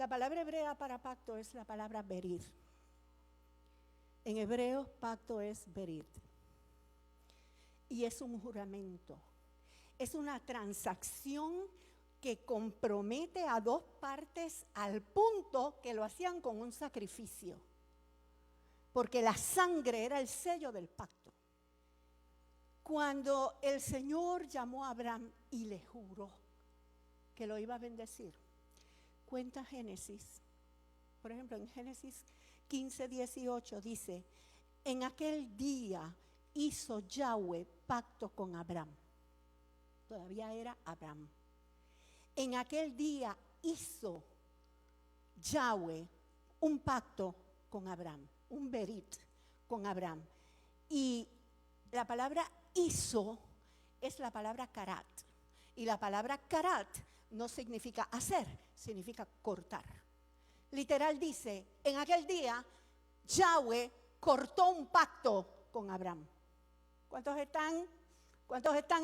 La palabra hebrea para pacto es la palabra berit. En hebreo, pacto es berit. Y es un juramento. Es una transacción que compromete a dos partes al punto que lo hacían con un sacrificio. Porque la sangre era el sello del pacto. Cuando el Señor llamó a Abraham y le juró que lo iba a bendecir, cuenta Génesis, por ejemplo en Génesis 15:18 dice: en aquel día hizo Yahweh pacto con Abraham. Todavía era Abraham. En aquel día hizo Yahweh un pacto con Abraham, un berit con Abraham. Y la palabra hizo es la palabra karat. Y la palabra karat no significa hacer, significa cortar. Literal dice, en aquel día Yahweh cortó un pacto con Abraham. ¿Cuántos están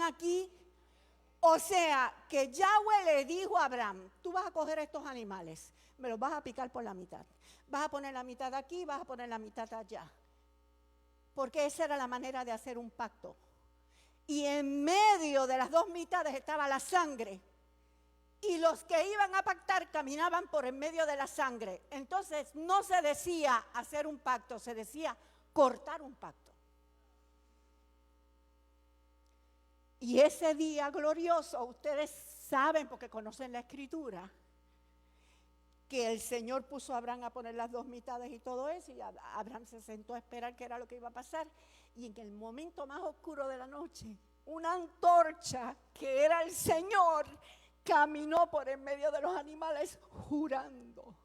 aquí? O sea, que Yahweh le dijo a Abraham: tú vas a coger estos animales, me los vas a picar por la mitad. Vas a poner la mitad aquí, vas a poner la mitad allá. Porque esa era la manera de hacer un pacto. Y en medio de las dos mitades estaba la sangre. Y los que iban a pactar caminaban por en medio de la sangre. Entonces no se decía hacer un pacto, se decía cortar un pacto. Y ese día glorioso, ustedes saben porque conocen la escritura, que el Señor puso a Abraham a poner las dos mitades y todo eso, y Abraham se sentó a esperar qué era lo que iba a pasar, y en el momento más oscuro de la noche, una antorcha que era el Señor caminó por en medio de los animales jurando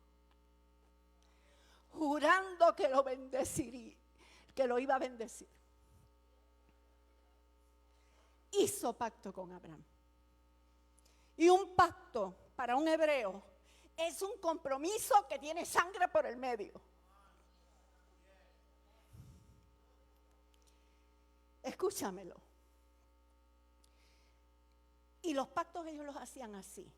que lo bendeciría, que lo iba a bendecir. Hizo pacto con Abraham. Y un pacto para un hebreo es un compromiso que tiene sangre por el medio. Escúchamelo. Y los pactos ellos los hacían así.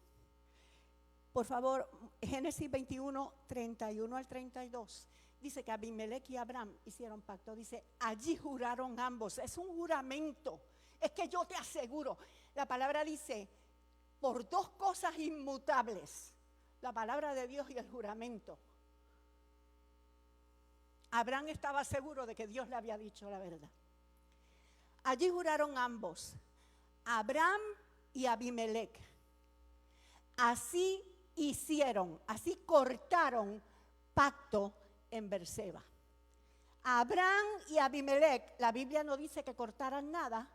Por favor, Génesis 21, 31 al 32. Dice que Abimelech y Abraham hicieron pacto. Dice, allí juraron ambos. Es un juramento. Es que yo te aseguro. La palabra dice, por dos cosas inmutables. La palabra de Dios y el juramento. Abraham estaba seguro de que Dios le había dicho la verdad. Allí juraron ambos, Abraham y Abimelech. Así hicieron, así cortaron pacto en Berseba. Abraham y Abimelech, la Biblia no dice que cortaran nada,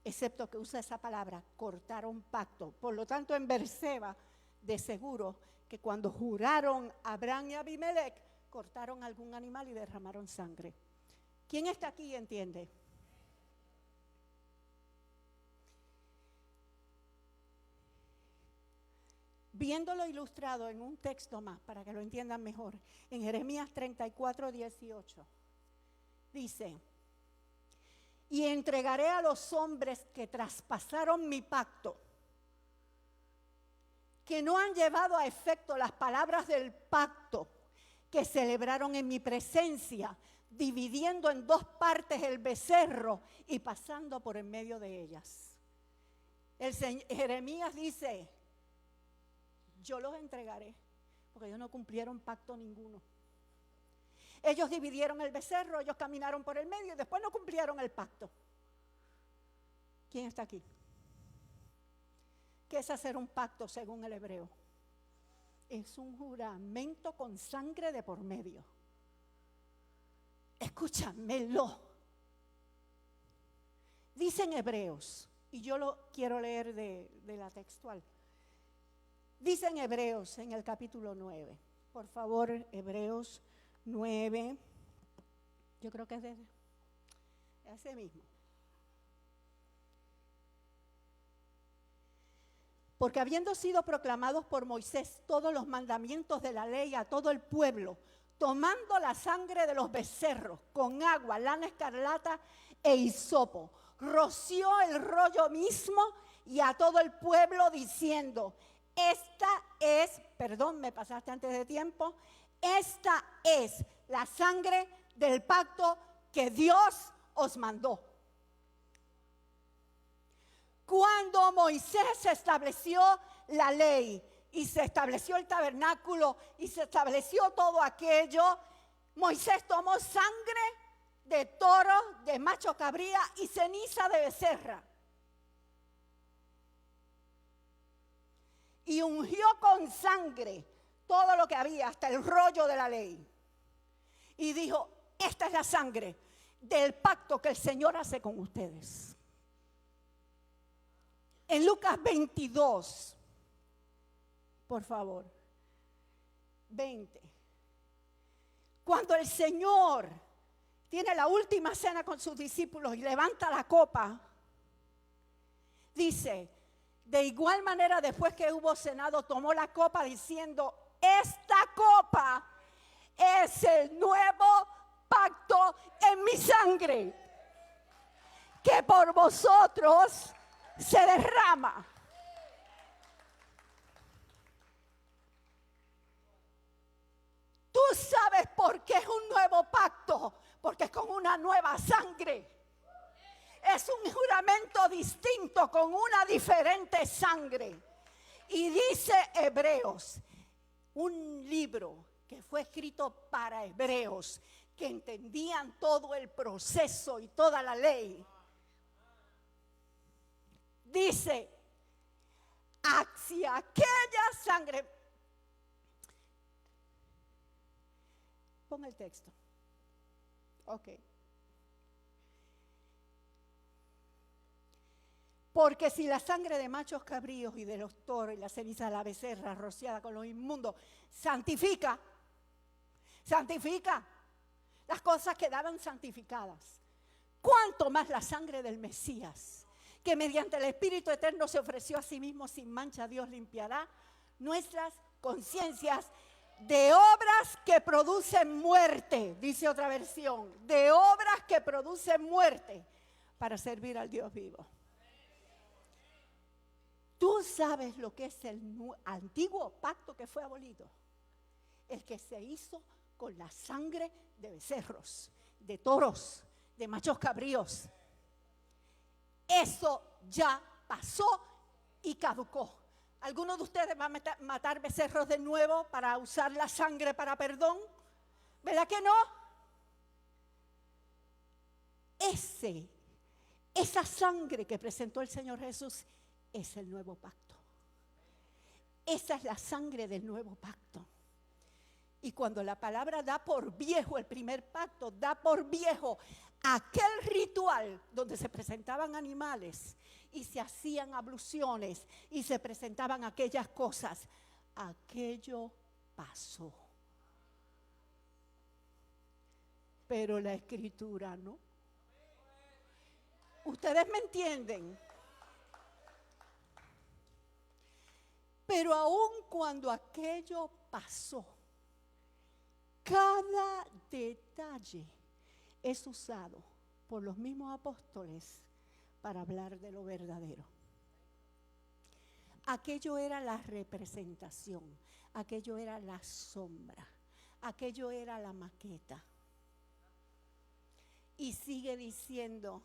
excepto que usa esa palabra, cortaron pacto. Por lo tanto, en Berseba, de seguro que cuando juraron Abraham y Abimelech, cortaron algún animal y derramaron sangre. ¿Quién está aquí y entiende? Viéndolo ilustrado en un texto más, para que lo entiendan mejor, en Jeremías 34, 18, dice, y entregaré a los hombres que traspasaron mi pacto, que no han llevado a efecto las palabras del pacto que celebraron en mi presencia, dividiendo en dos partes el becerro y pasando por en medio de ellas. Jeremías dice, yo los entregaré, porque ellos no cumplieron pacto ninguno. Ellos dividieron el becerro, ellos caminaron por el medio y después no cumplieron el pacto. ¿Quién está aquí? ¿Qué es hacer un pacto según el hebreo? Es un juramento con sangre de por medio. Escúchamelo. Dicen Hebreos, y yo lo quiero leer de la textual. Dicen Hebreos en el capítulo 9. Por favor, Hebreos 9. Yo creo que es de ese mismo. Porque habiendo sido proclamados por Moisés todos los mandamientos de la ley a todo el pueblo, tomando la sangre de los becerros con agua, lana escarlata e hisopo, roció el rollo mismo y a todo el pueblo diciendo, esta es, perdón, me pasaste antes de tiempo, esta es la sangre del pacto que Dios os mandó. Cuando Moisés estableció la ley y se estableció el tabernáculo y se estableció todo aquello, Moisés tomó sangre de toro, de macho cabría y ceniza de becerra. Y ungió con sangre todo lo que había, hasta el rollo de la ley. Y dijo, esta es la sangre del pacto que el Señor hace con ustedes. En Lucas 22, por favor, 20. Cuando el Señor tiene la última cena con sus discípulos y levanta la copa, dice, de igual manera después que hubo cenado, tomó la copa diciendo, esta copa es el nuevo pacto en mi sangre, que por vosotros se derrama. Tú sabes por qué es un nuevo pacto, porque es con una nueva sangre. Es un juramento distinto con una diferente sangre. Y dice Hebreos, un libro que fue escrito para hebreos que entendían todo el proceso y toda la ley. Dice, hacia aquella sangre. Pon el texto. Ok. Porque si la sangre de machos cabríos y de los toros y la ceniza de la becerra rociada con los inmundos santifica las cosas quedaban santificadas, ¿cuánto más la sangre del Mesías, que mediante el Espíritu Eterno se ofreció a sí mismo sin mancha? Dios limpiará nuestras conciencias de obras que producen muerte, dice otra versión, de obras que producen muerte, para servir al Dios vivo. Tú sabes lo que es el antiguo pacto que fue abolido, el que se hizo con la sangre de becerros, de toros, de machos cabríos. Eso ya pasó y caducó. ¿Alguno de ustedes va a matar becerros de nuevo para usar la sangre para perdón? ¿Verdad que no? Esa sangre que presentó el Señor Jesús es el nuevo pacto. Esa es la sangre del nuevo pacto. Y cuando la palabra da por viejo el primer pacto, da por viejo aquel ritual donde se presentaban animales y se hacían abluciones y se presentaban aquellas cosas, aquello pasó. Pero la Escritura no. ¿Ustedes me entienden? Pero aun cuando aquello pasó, cada detalle es usado por los mismos apóstoles para hablar de lo verdadero. Aquello era la representación, aquello era la sombra, aquello era la maqueta. Y sigue diciendo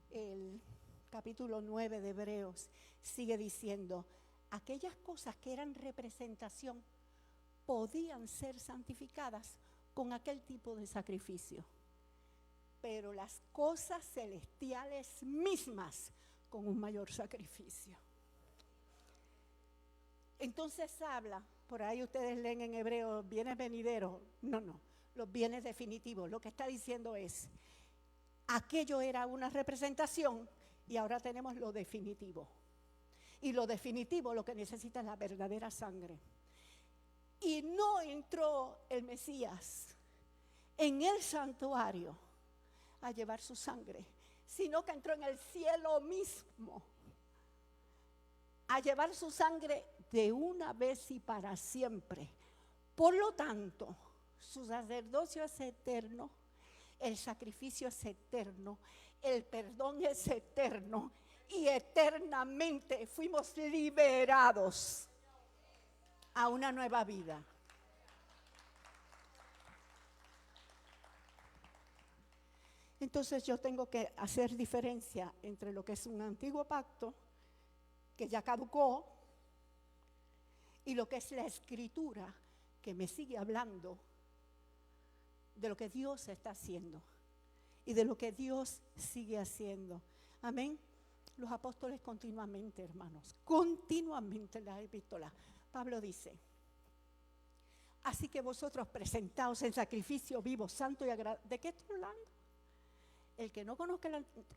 el capítulo 9 de Hebreos, sigue diciendo, aquellas cosas que eran representación podían ser santificadas con aquel tipo de sacrificio, pero las cosas celestiales mismas con un mayor sacrificio. Entonces habla, por ahí ustedes leen en hebreo, bienes venideros, no, los bienes definitivos. Lo que está diciendo es, aquello era una representación y ahora tenemos lo definitivo. Y lo definitivo lo que necesita es la verdadera sangre. Y no entró el Mesías en el santuario a llevar su sangre, sino que entró en el cielo mismo a llevar su sangre de una vez y para siempre. Por lo tanto, su sacerdocio es eterno, el sacrificio es eterno, el perdón es eterno y eternamente fuimos liberados a una nueva vida. Entonces yo tengo que hacer diferencia entre lo que es un antiguo pacto, que ya caducó, y lo que es la escritura, que me sigue hablando de lo que Dios está haciendo y de lo que Dios sigue haciendo. Amén. Los apóstoles continuamente, hermanos, continuamente en las epístolas, Pablo dice: así que vosotros presentaos en sacrificio vivo, santo y agradable. ¿De qué estoy hablando? El que no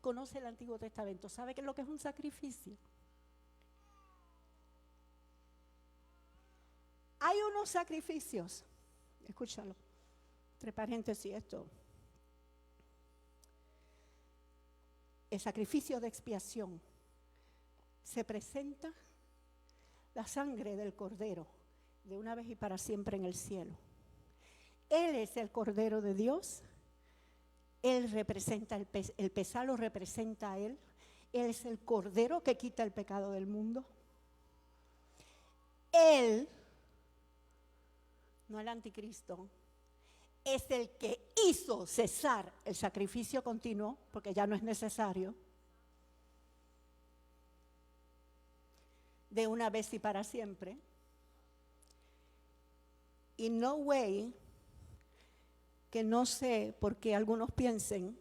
conoce el Antiguo Testamento, ¿sabe qué es lo que es un sacrificio? Hay unos sacrificios, escúchalo, entre paréntesis esto. El sacrificio de expiación, se presenta la sangre del Cordero de una vez y para siempre en el cielo. Él es el Cordero de Dios. Él representa el pesar lo representa a Él. Él es el Cordero que quita el pecado del mundo. Él, no el anticristo, es el que hizo cesar el sacrificio continuo, porque ya no es necesario, de una vez y para siempre. Y no way que no sé por qué algunos piensen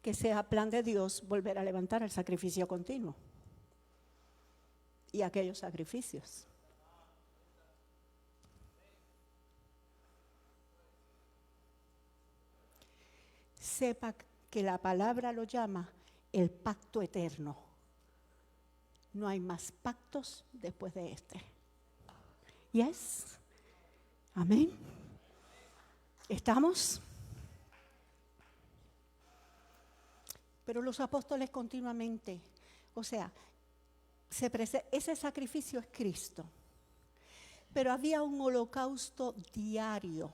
que sea plan de Dios volver a levantar el sacrificio continuo y aquellos sacrificios. Sepa que la palabra lo llama el pacto eterno. No hay más pactos después de este. Yes. Amén. ¿Estamos? Pero los apóstoles continuamente, o sea, ese sacrificio es Cristo. Pero había un holocausto diario.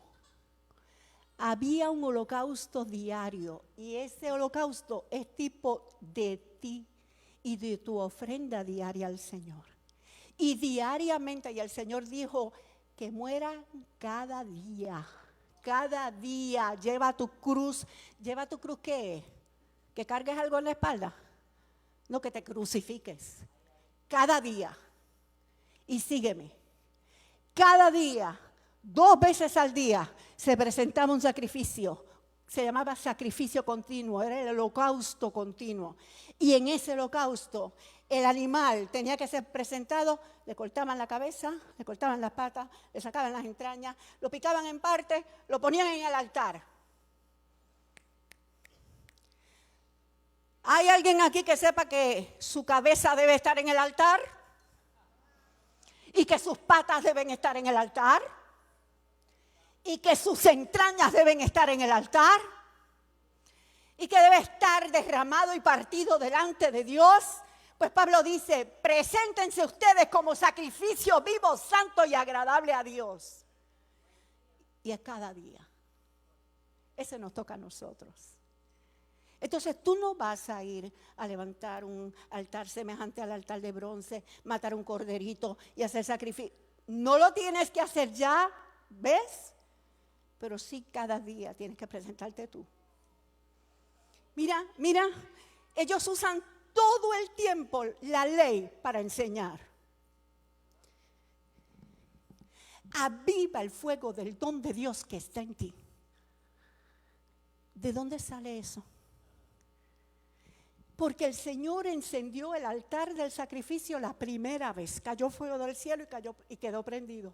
Había un holocausto diario. Y ese holocausto es tipo de ti y de tu ofrenda diaria al Señor. Y diariamente, y el Señor dijo que mueran cada día. Cada día. Lleva tu cruz. ¿Lleva tu cruz qué? ¿Que cargues algo en la espalda? No, que te crucifiques. Cada día. Y sígueme. Cada día, 2 veces al día, se presentaba un sacrificio. Se llamaba sacrificio continuo, era el holocausto continuo. Y en ese holocausto, el animal tenía que ser presentado, le cortaban la cabeza, le cortaban las patas, le sacaban las entrañas, lo picaban en partes, lo ponían en el altar. ¿Hay alguien aquí que sepa que su cabeza debe estar en el altar? Y que sus patas deben estar en el altar. Y que sus entrañas deben estar en el altar. Y que debe estar derramado y partido delante de Dios. Pues Pablo dice, preséntense ustedes como sacrificio vivo, santo y agradable a Dios. Y es cada día. Ese nos toca a nosotros. Entonces tú no vas a ir a levantar un altar semejante al altar de bronce, matar un corderito y hacer sacrificio. No lo tienes que hacer ya, ¿ves? Pero sí cada día tienes que presentarte tú. Mira, ellos usan todo el tiempo la ley para enseñar. Aviva el fuego del don de Dios que está en ti. ¿De dónde sale eso? Porque el Señor encendió el altar del sacrificio la primera vez. Cayó fuego del cielo y quedó prendido.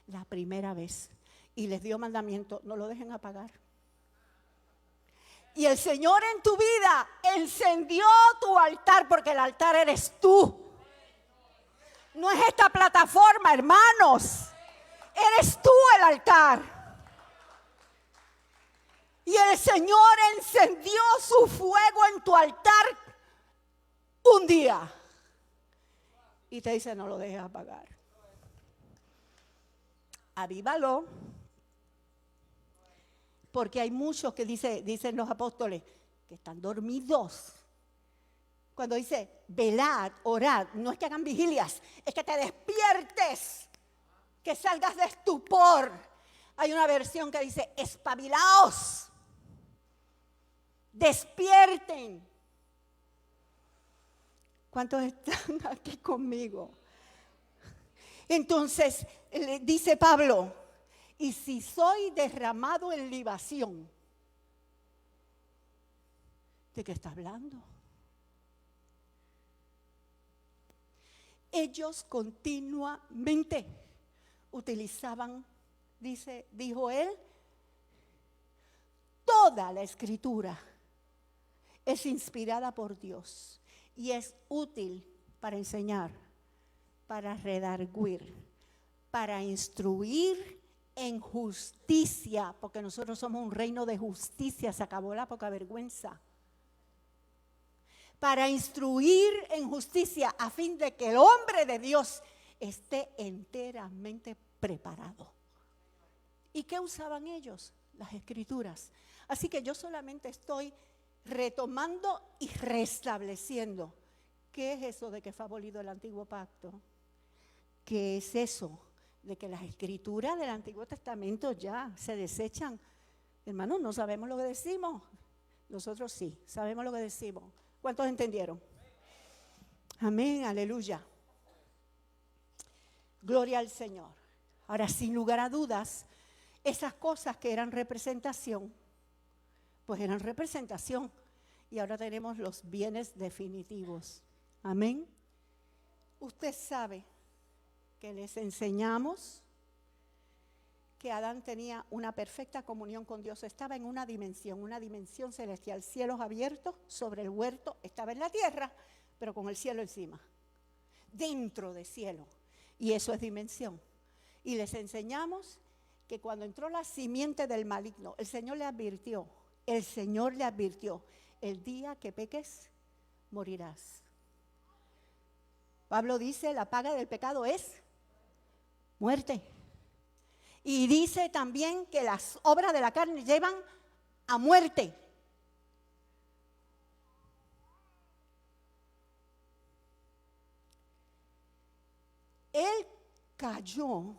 La primera vez. Y les dio mandamiento, no lo dejen apagar. Y el Señor en tu vida encendió tu altar, porque el altar eres tú. No es esta plataforma, hermanos. Eres tú el altar. Y el Señor encendió su fuego en tu altar un día. Y te dice, no lo dejes apagar. Avívalo. Porque hay muchos que dicen los apóstoles, que están dormidos. Cuando dice velad, orad, no es que hagan vigilias, es que te despiertes, que salgas de estupor. Hay una versión que dice espabilaos, despierten. ¿Cuántos están aquí conmigo? Entonces, dice Pablo, y si soy derramado en libación, ¿de qué está hablando? Ellos continuamente utilizaban, dijo él, toda la escritura es inspirada por Dios y es útil para enseñar, para redarguir, para instruir en justicia, porque nosotros somos un reino de justicia, se acabó la poca vergüenza. Para instruir en justicia a fin de que el hombre de Dios esté enteramente preparado. ¿Y qué usaban ellos? Las escrituras. Así que yo solamente estoy retomando y restableciendo. ¿Qué es eso de que fue abolido el antiguo pacto? ¿Qué es eso de que las escrituras del Antiguo Testamento ya se desechan? Hermanos, no sabemos lo que decimos. Nosotros sí, sabemos lo que decimos. ¿Cuántos entendieron? Amén, aleluya. Gloria al Señor. Ahora, sin lugar a dudas, esas cosas que eran representación, pues eran representación. Y ahora tenemos los bienes definitivos. Amén. Usted sabe que les enseñamos que Adán tenía una perfecta comunión con Dios. Estaba en una dimensión celestial, cielos abiertos sobre el huerto, estaba en la tierra, pero con el cielo encima, dentro del cielo. Y eso es dimensión. Y les enseñamos que cuando entró la simiente del maligno, el Señor le advirtió, el día que peques, morirás. Pablo dice, la paga del pecado es muerte. Y dice también que las obras de la carne llevan a muerte. Él cayó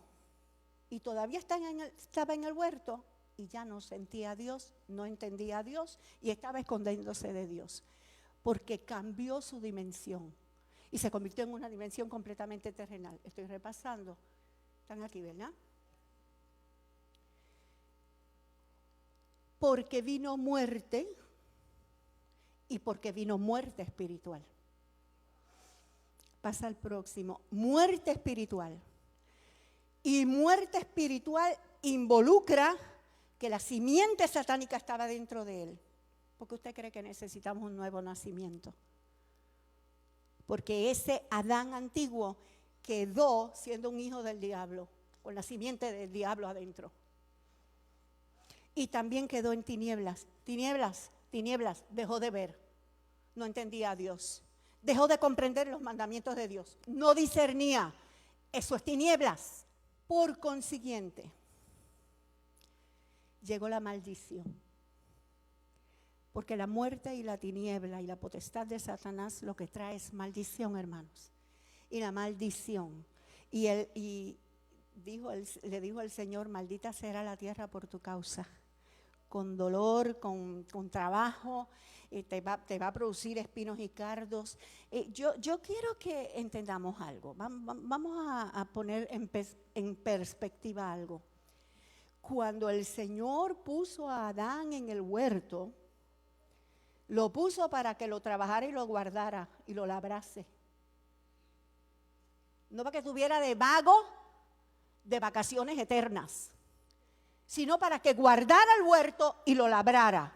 y todavía estaba en el huerto y ya no sentía a Dios, no entendía a Dios y estaba escondiéndose de Dios. Porque cambió su dimensión y se convirtió en una dimensión completamente terrenal. Estoy repasando. Están aquí, ¿verdad? Porque vino muerte y porque vino muerte espiritual. Pasa al próximo. Muerte espiritual. Y muerte espiritual involucra que la simiente satánica estaba dentro de él. ¿Por qué usted cree que necesitamos un nuevo nacimiento? Porque ese Adán antiguo quedó siendo un hijo del diablo, con la simiente del diablo adentro. Y también quedó en tinieblas, dejó de ver, no entendía a Dios, dejó de comprender los mandamientos de Dios, no discernía, eso es tinieblas. Por consiguiente, llegó la maldición, porque la muerte y la tiniebla y la potestad de Satanás lo que trae es maldición, hermanos, y la maldición, le dijo el Señor, maldita será la tierra por tu causa. Con dolor, con trabajo, te va a producir espinos y cardos. Yo quiero que entendamos algo. Vamos a poner en perspectiva algo. Cuando el Señor puso a Adán en el huerto, lo puso para que lo trabajara y lo guardara y lo labrase. No para que estuviera de vago de vacaciones eternas, sino para que guardara el huerto y lo labrara.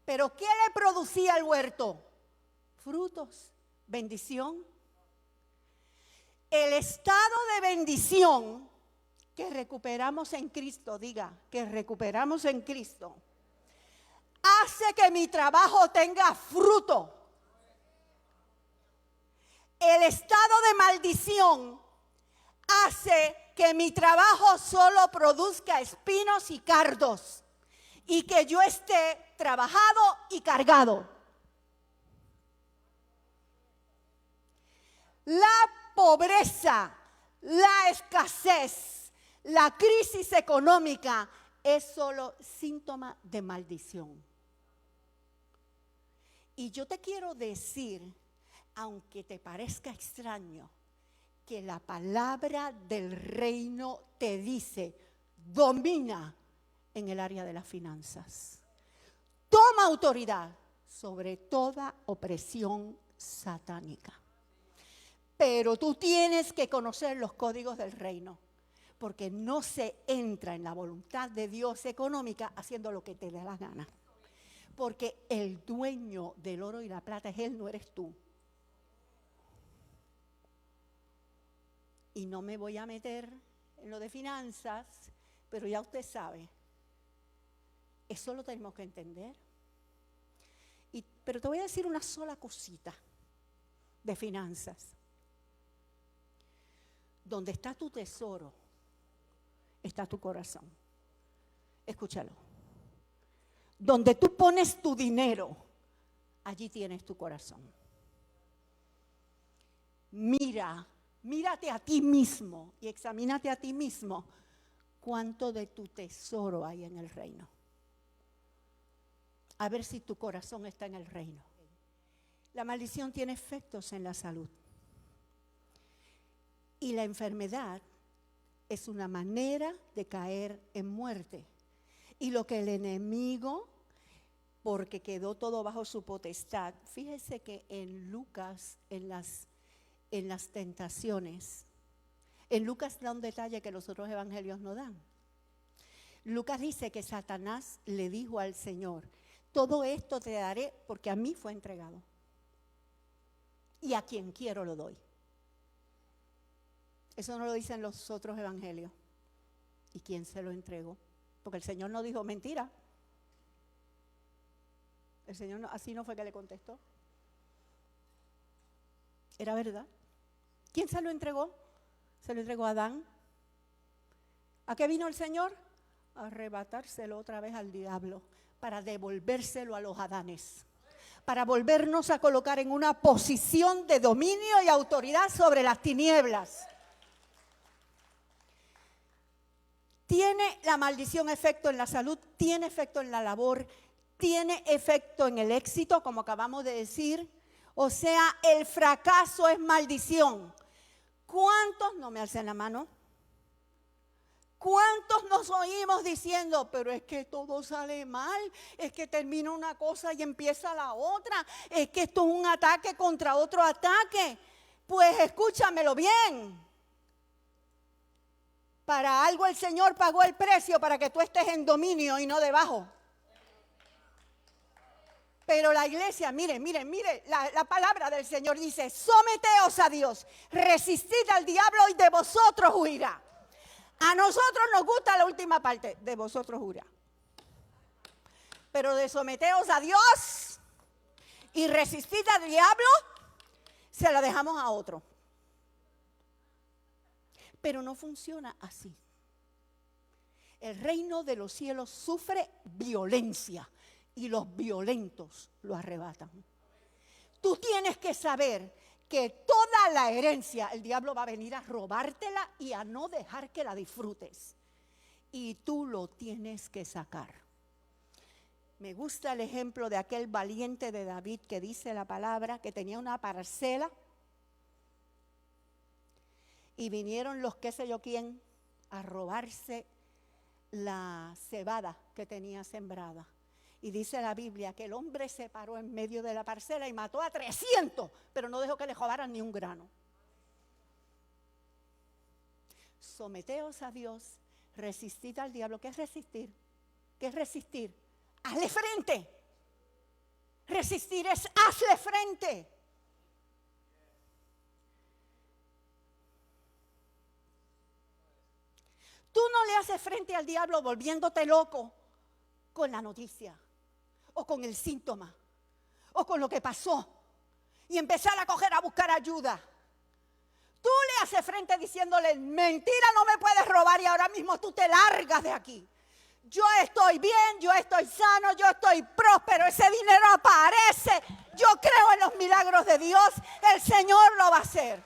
¿Pero qué le producía el huerto? Frutos, bendición. El estado de bendición que recuperamos en Cristo, diga, que recuperamos en Cristo, hace que mi trabajo tenga fruto. El estado de maldición hace que mi trabajo solo produzca espinos y cardos y que yo esté trabajado y cargado. la pobreza, la escasez, la crisis económica es solo síntoma de maldición. Y yo te quiero decir, aunque te parezca extraño, que la palabra del reino te dice, domina en el área de las finanzas. Toma autoridad sobre toda opresión satánica. Pero tú tienes que conocer los códigos del reino, porque no se entra en la voluntad de Dios económica haciendo lo que te dé la gana. Porque el dueño del oro y la plata es Él, no eres tú. Y no me voy a meter en lo de finanzas, pero ya usted sabe, eso lo tenemos que entender. Pero te voy a decir una sola cosita de finanzas. Donde está tu tesoro, está tu corazón. Escúchalo. Donde tú pones tu dinero, allí tienes tu corazón. Mírate a ti mismo y examínate a ti mismo cuánto de tu tesoro hay en el reino. A ver si tu corazón está en el reino. La maldición tiene efectos en la salud. Y la enfermedad es una manera de caer en muerte. Y lo que el enemigo, porque quedó todo bajo su potestad, fíjese que en Lucas, en las tentaciones, en Lucas da un detalle que los otros evangelios no dan. Lucas dice que Satanás le dijo al Señor, todo esto te daré porque a mí fue entregado. Y a quien quiero lo doy. Eso no lo dicen los otros evangelios. ¿Y quién se lo entregó? Porque el Señor no dijo mentira. El Señor no, así no fue que le contestó. Era verdad. ¿Quién se lo entregó? Se lo entregó a Adán. ¿A qué vino el Señor? A arrebatárselo otra vez al diablo, para devolvérselo a los Adanes, para volvernos a colocar en una posición de dominio y autoridad sobre las tinieblas. ¿Tiene la maldición efecto en la salud? ¿Tiene efecto en la labor? ¿Tiene efecto en el éxito, como acabamos de decir? O sea, el fracaso es maldición. ¿Cuántos, no me alcen la mano? ¿Cuántos nos oímos diciendo, pero es que todo sale mal, es que termina una cosa y empieza la otra, es que esto es un ataque contra otro ataque? Pues escúchamelo bien. Para algo el Señor pagó el precio para que tú estés en dominio y no debajo. Pero la iglesia, mire, la palabra del Señor dice, someteos a Dios, resistid al diablo y de vosotros huirá. A nosotros nos gusta la última parte, de vosotros huirá. Pero de someteos a Dios y resistid al diablo, se la dejamos a otro. Pero no funciona así. El reino de los cielos sufre violencia y los violentos lo arrebatan. Tú tienes que saber que toda la herencia el diablo va a venir a robártela y a no dejar que la disfrutes. Y tú lo tienes que sacar. Me gusta el ejemplo de aquel valiente de David que dice la palabra que tenía una parcela y vinieron los qué sé yo quién a robarse la cebada que tenía sembrada. Y dice la Biblia que el hombre se paró en medio de la parcela y mató a 300, pero no dejó que le robaran ni un grano. Someteos a Dios, resistid al diablo. ¿Qué es resistir? ¿Qué es resistir? Hazle frente. Resistir es hazle frente. Tú no le haces frente al diablo volviéndote loco con la noticia, o con el síntoma, o con lo que pasó, y empezar a coger a buscar ayuda. Tú le haces frente diciéndole, mentira, no me puedes robar y ahora mismo tú te largas de aquí. Yo estoy bien, yo estoy sano, yo estoy próspero, ese dinero aparece. Yo creo en los milagros de Dios, el Señor lo va a hacer.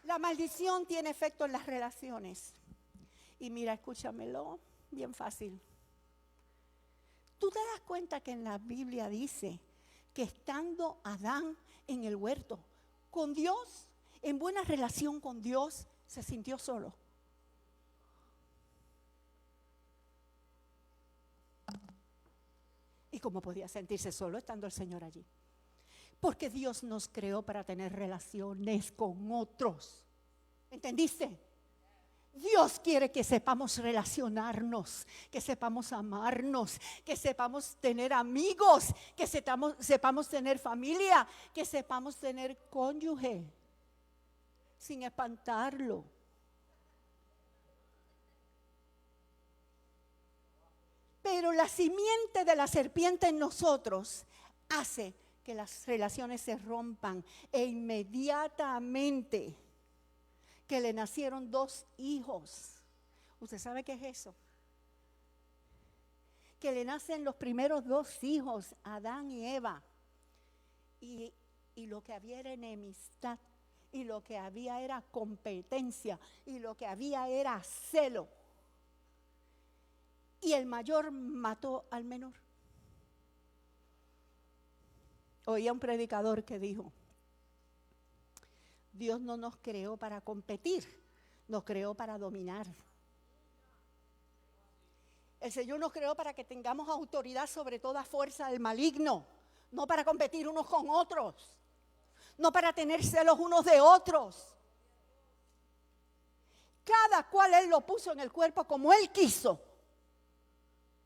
La maldición tiene efecto en las relaciones. Y mira, escúchamelo, bien fácil. ¿Tú te das cuenta que en la Biblia dice que estando Adán en el huerto con Dios, en buena relación con Dios, se sintió solo? ¿Y cómo podía sentirse solo estando el Señor allí? Porque Dios nos creó para tener relaciones con otros. ¿Entendiste? Dios quiere que sepamos relacionarnos, que sepamos amarnos, que sepamos tener amigos, que sepamos tener familia, que sepamos tener cónyuge, sin espantarlo. Pero la simiente de la serpiente en nosotros hace que las relaciones se rompan e inmediatamente que le nacieron 2 hijos. ¿Usted sabe qué es eso? Que le nacen los primeros 2 hijos, Adán y Eva. Y lo que había era enemistad, y lo que había era competencia, y lo que había era celo. Y el mayor mató al menor. Oía un predicador que dijo: Dios no nos creó para competir, nos creó para dominar. El Señor nos creó para que tengamos autoridad sobre toda fuerza del maligno, no para competir unos con otros, no para tener celos unos de otros. Cada cual Él lo puso en el cuerpo como Él quiso.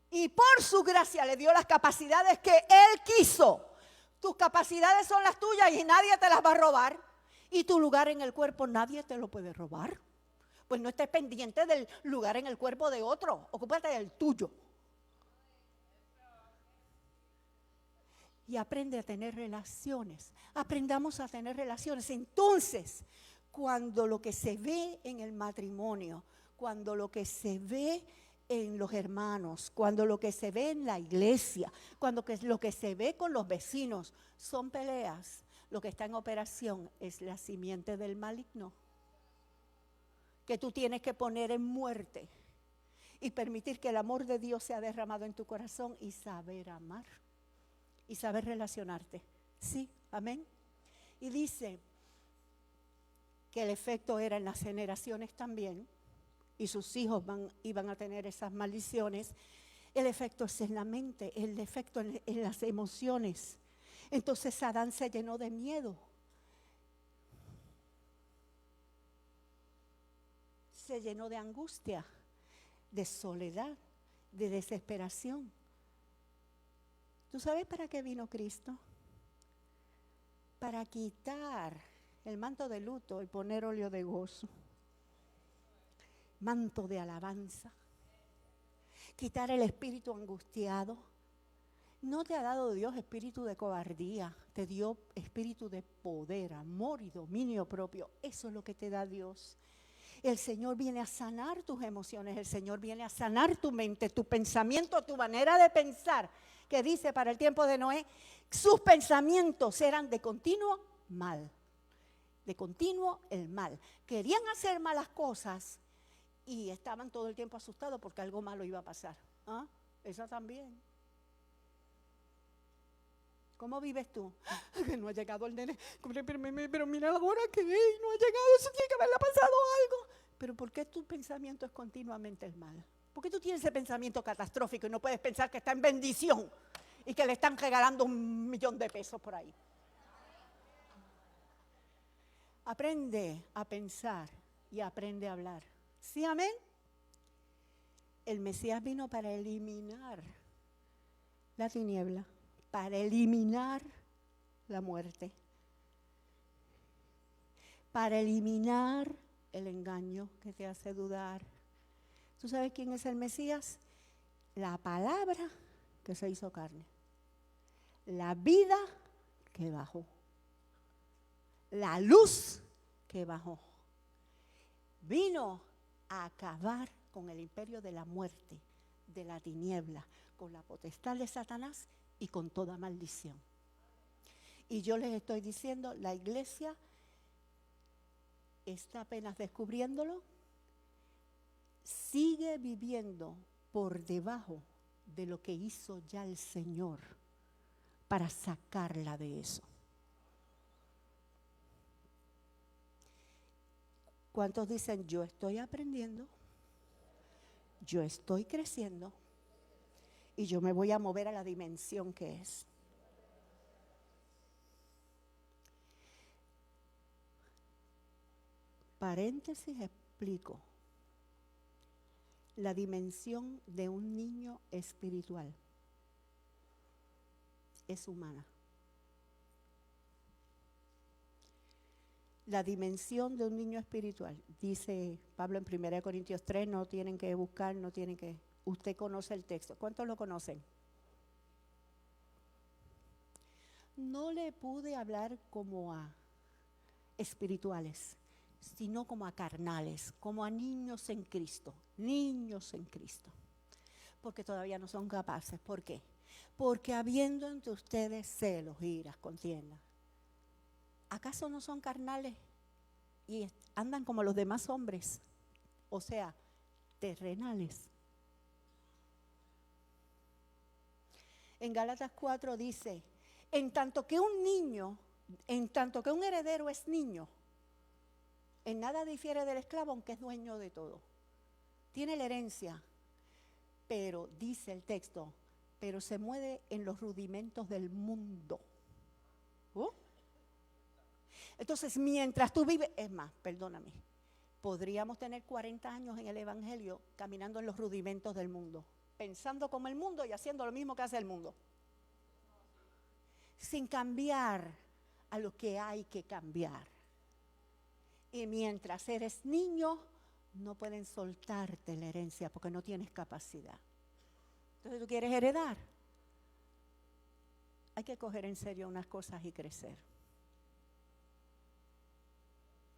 Y por su gracia le dio las capacidades que Él quiso. Tus capacidades son las tuyas y nadie te las va a robar. Y tu lugar en el cuerpo nadie te lo puede robar. Pues no estés pendiente del lugar en el cuerpo de otro. Ocúpate del tuyo. Y aprende a tener relaciones. Aprendamos a tener relaciones. Entonces, cuando lo que se ve en el matrimonio, cuando lo que se ve en los hermanos, cuando lo que se ve en la iglesia, cuando lo que se ve con los vecinos son peleas, lo que está en operación es la simiente del maligno, que tú tienes que poner en muerte y permitir que el amor de Dios sea derramado en tu corazón y saber amar y saber relacionarte. Sí, amén. Y dice que el efecto era en las generaciones también, y sus hijos iban a tener esas maldiciones. El efecto es en la mente, el efecto en las emociones. Entonces Adán se llenó de miedo. Se llenó de angustia, de soledad, de desesperación. ¿Tú sabes para qué vino Cristo? Para quitar el manto de luto y poner óleo de gozo. Manto de alabanza. Quitar el espíritu angustiado. No te ha dado Dios espíritu de cobardía, te dio espíritu de poder, amor y dominio propio. Eso es lo que te da Dios. El Señor viene a sanar tus emociones, el Señor viene a sanar tu mente, tu pensamiento, tu manera de pensar. Que dice para el tiempo de Noé, sus pensamientos eran de continuo mal, de continuo el mal. Querían hacer malas cosas y estaban todo el tiempo asustados porque algo malo iba a pasar. ¿Ah? Esa también. ¿Cómo vives tú? Que no ha llegado el nene. Pero mira la hora que no ha llegado. Eso tiene que haberle pasado algo. Pero ¿por qué tu pensamiento es continuamente el mal? ¿Por qué tú tienes ese pensamiento catastrófico y no puedes pensar que está en bendición y que le están regalando $1,000,000 de pesos por ahí? Aprende a pensar y aprende a hablar. ¿Sí, amén? El Mesías vino para eliminar la tiniebla, para eliminar la muerte, para eliminar el engaño que te hace dudar. ¿Tú sabes quién es el Mesías? La palabra que se hizo carne, la vida que bajó, la luz que bajó. Vino a acabar con el imperio de la muerte, de la tiniebla, con la potestad de Satanás y con toda maldición. Y yo les estoy diciendo, la iglesia está apenas descubriéndolo, sigue viviendo por debajo de lo que hizo ya el Señor para sacarla de eso. ¿Cuántos dicen, yo estoy aprendiendo, yo estoy creciendo y yo me voy a mover a la dimensión que es? Paréntesis, explico. La dimensión de un niño espiritual es humana. La dimensión de un niño espiritual, dice Pablo en 1 Corintios 3, no tienen que buscar, no tienen que... Usted conoce el texto. ¿Cuántos lo conocen? No le pude hablar como a espirituales, sino como a carnales, como a niños en Cristo, porque todavía no son capaces. ¿Por qué? Porque habiendo entre ustedes celos, iras, contiendas, ¿acaso no son carnales y andan como los demás hombres? O sea, terrenales. En Gálatas 4 dice, en tanto que un heredero es niño, en nada difiere del esclavo, aunque es dueño de todo. Tiene la herencia, pero dice el texto, pero se mueve en los rudimentos del mundo. Entonces, mientras tú vives, es más, perdóname, podríamos tener 40 años en el Evangelio caminando en los rudimentos del mundo, pensando como el mundo y haciendo lo mismo que hace el mundo, sin cambiar a lo que hay que cambiar. Y mientras eres niño, no pueden soltarte la herencia porque no tienes capacidad. Entonces, ¿tú quieres heredar? Hay que coger en serio unas cosas y crecer.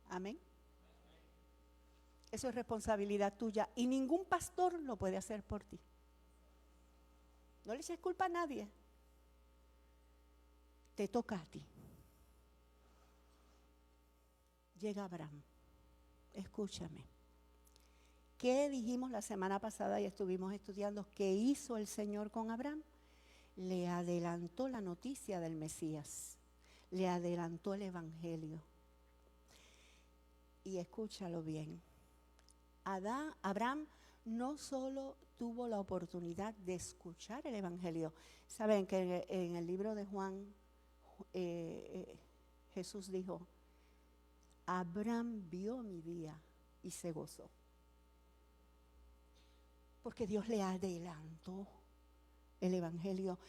Amén. Eso es responsabilidad tuya y ningún pastor lo puede hacer por ti. No le eches culpa a nadie. Te toca a ti. Llega Abraham. Escúchame. ¿Qué dijimos la semana pasada y estuvimos estudiando? ¿Qué hizo el Señor con Abraham? Le adelantó la noticia del Mesías. Le adelantó el Evangelio. Y escúchalo bien. Abraham no solo tuvo la oportunidad de escuchar el Evangelio. Saben que en el libro de Juan, Jesús dijo, Abraham vio mi día y se gozó. Porque Dios le adelantó el Evangelio.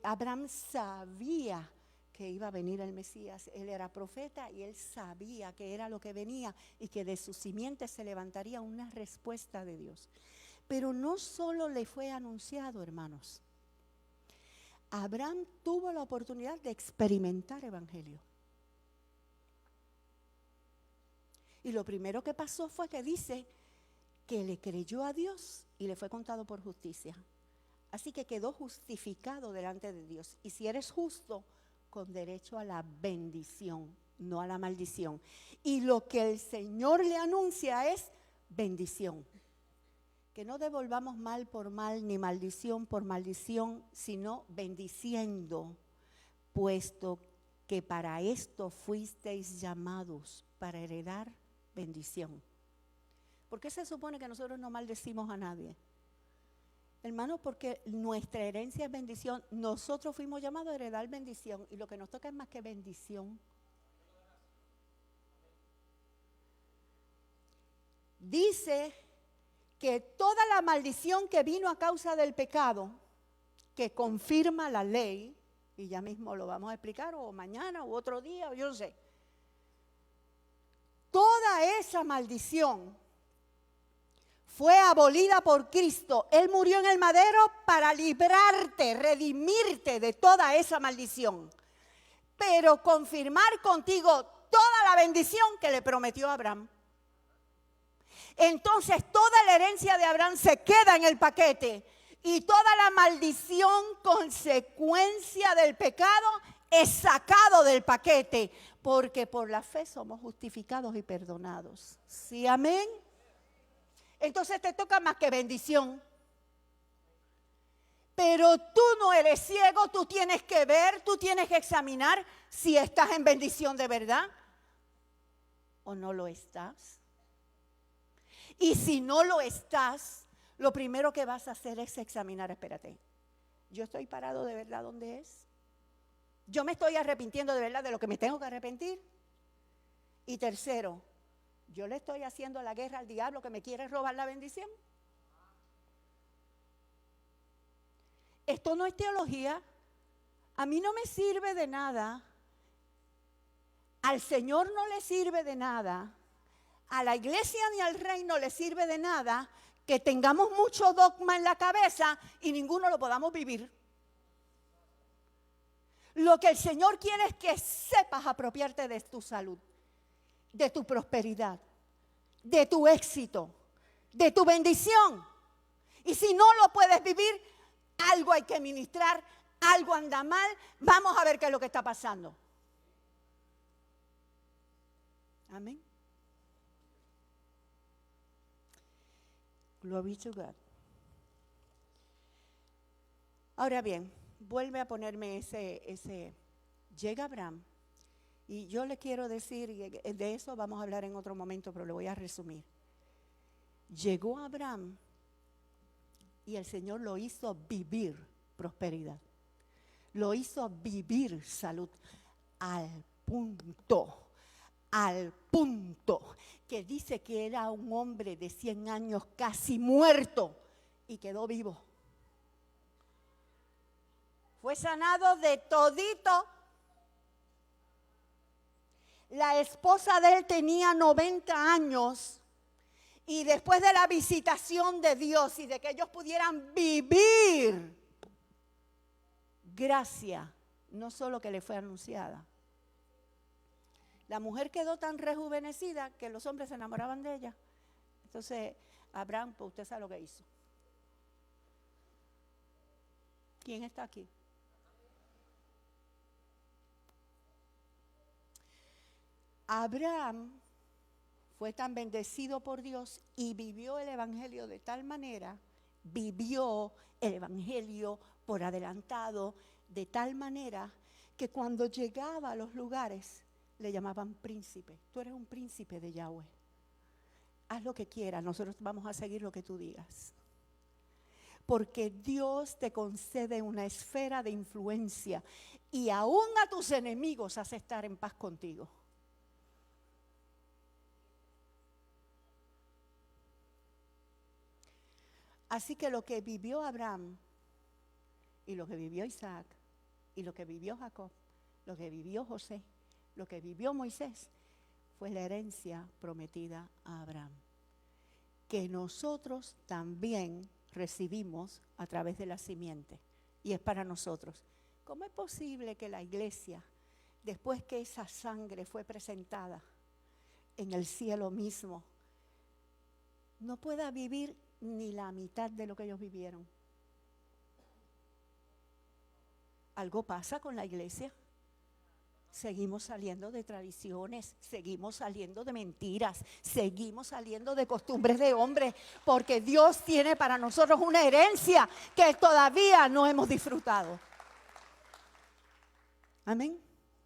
Abraham sabía que iba a venir el Mesías. Él era profeta y él sabía que era lo que venía y que de su simiente se levantaría una respuesta de Dios. Pero no solo le fue anunciado, hermanos. Abraham tuvo la oportunidad de experimentar Evangelio. Y lo primero que pasó fue que dice que le creyó a Dios y le fue contado por justicia. Así que quedó justificado delante de Dios. Y si eres justo, con derecho a la bendición, no a la maldición. Y lo que el Señor le anuncia es bendición. Que no devolvamos mal por mal, ni maldición por maldición, sino bendiciendo, puesto que para esto fuisteis llamados, para heredar bendición. ¿Por qué se supone que nosotros no maldecimos a nadie? Hermano, porque nuestra herencia es bendición. Nosotros fuimos llamados a heredar bendición y lo que nos toca es más que bendición. Dice que toda la maldición que vino a causa del pecado, que confirma la ley, y ya mismo lo vamos a explicar, o mañana, o otro día, o yo no sé. Toda esa maldición fue abolida por Cristo. Él murió en el madero para librarte, redimirte de toda esa maldición. Pero confirmar contigo toda la bendición que le prometió a Abraham. Entonces toda la herencia de Abraham se queda en el paquete. Y toda la maldición consecuencia del pecado es sacado del paquete. Porque por la fe somos justificados y perdonados. ¿Sí, amén? Entonces te toca más que bendición. Pero tú no eres ciego, tú tienes que ver, tú tienes que examinar si estás en bendición de verdad o no lo estás. Y si no lo estás, lo primero que vas a hacer es examinar, espérate, ¿yo estoy parado de verdad donde es? ¿Yo me estoy arrepintiendo de verdad de lo que me tengo que arrepentir? Y tercero, ¿yo le estoy haciendo la guerra al diablo que me quiere robar la bendición? Esto no es teología. A mí no me sirve de nada. Al Señor no le sirve de nada. A la iglesia ni al reino le sirve de nada que tengamos mucho dogma en la cabeza y ninguno lo podamos vivir. Lo que el Señor quiere es que sepas apropiarte de tu salud, de tu prosperidad, de tu éxito, de tu bendición. Y si no lo puedes vivir, algo hay que ministrar, algo anda mal, vamos a ver qué es lo que está pasando. Amén. Glory to God. Ahora bien, vuelve a ponerme ese. Llega Abraham, y yo le quiero decir, y de eso vamos a hablar en otro momento, pero le voy a resumir. Llegó Abraham y el Señor lo hizo vivir prosperidad. Lo hizo vivir salud al punto que dice que era un hombre de 100 años casi muerto y quedó vivo. Fue sanado de todito. La esposa de él tenía 90 años y después de la visitación de Dios y de que ellos pudieran vivir, gracia, no solo que le fue anunciada. La mujer quedó tan rejuvenecida que los hombres se enamoraban de ella. Entonces, Abraham, pues usted sabe lo que hizo. ¿Quién está aquí? Abraham fue tan bendecido por Dios y vivió el evangelio de tal manera, vivió el evangelio por adelantado de tal manera que cuando llegaba a los lugares le llamaban príncipe. Tú eres un príncipe de Yahweh. Haz lo que quieras, nosotros vamos a seguir lo que tú digas. Porque Dios te concede una esfera de influencia y aún a tus enemigos hace estar en paz contigo. Así que lo que vivió Abraham y lo que vivió Isaac y lo que vivió Jacob, lo que vivió José, lo que vivió Moisés, fue la herencia prometida a Abraham, que nosotros también recibimos a través de la simiente, y es para nosotros. ¿Cómo es posible que la iglesia, después que esa sangre fue presentada en el cielo mismo, no pueda vivir ni la mitad de lo que ellos vivieron? Algo pasa con la iglesia. Seguimos saliendo de tradiciones, seguimos saliendo de mentiras, seguimos saliendo de costumbres de hombres, porque Dios tiene para nosotros una herencia que todavía no hemos disfrutado. Amén.